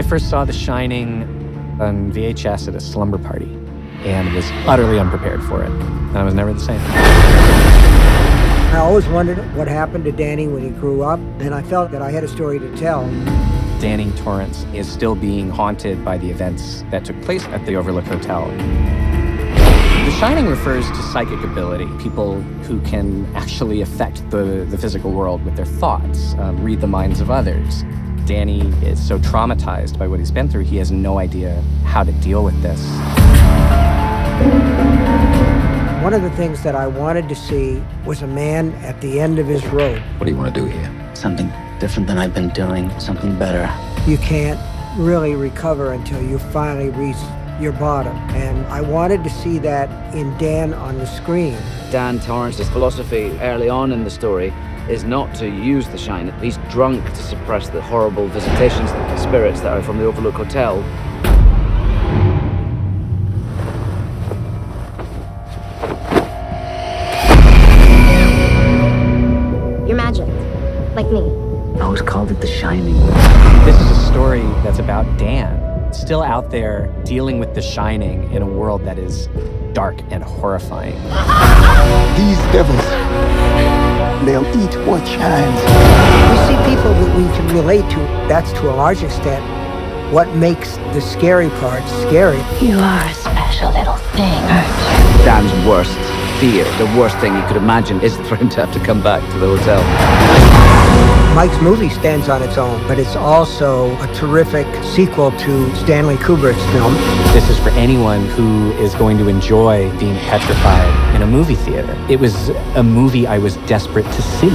first saw The Shining on VHS at a slumber party and was utterly unprepared for it. And I was never the same. I always wondered what happened to Danny when he grew up, and I felt that I had a story to tell. Danny Torrance is still being haunted by the events that took place at the Overlook Hotel. The Shining refers to psychic ability, people who can actually affect the physical world with their thoughts, read the minds of others. Danny is so traumatized by what he's been through, he has no idea how to deal with this. One of the things that I wanted to see was a man at the end of his rope. What do you want to do here? Something different than I've been doing, something better. You can't really recover until you finally reach your bottom. And I wanted to see that in Dan on the screen. Dan Torrance's philosophy early on in the story is not to use the shine. He's drunk to suppress the horrible visitations, the spirits that are from the Overlook Hotel. You're magic, like me. I always called it The Shining. This is a story that's about Dan, still out there dealing with the shining in a world that is dark and horrifying. These devils, they'll eat what shines. We see people that we can relate to. That's, to a large extent, what makes the scary part scary. You are a special little thing, aren't you? Dan's worst fear, the worst thing he could imagine, is for him to have to come back to the hotel. Mike's movie stands on its own, but it's also a terrific sequel to Stanley Kubrick's film. This is for anyone who is going to enjoy being petrified in a movie theater. It was a movie I was desperate to see.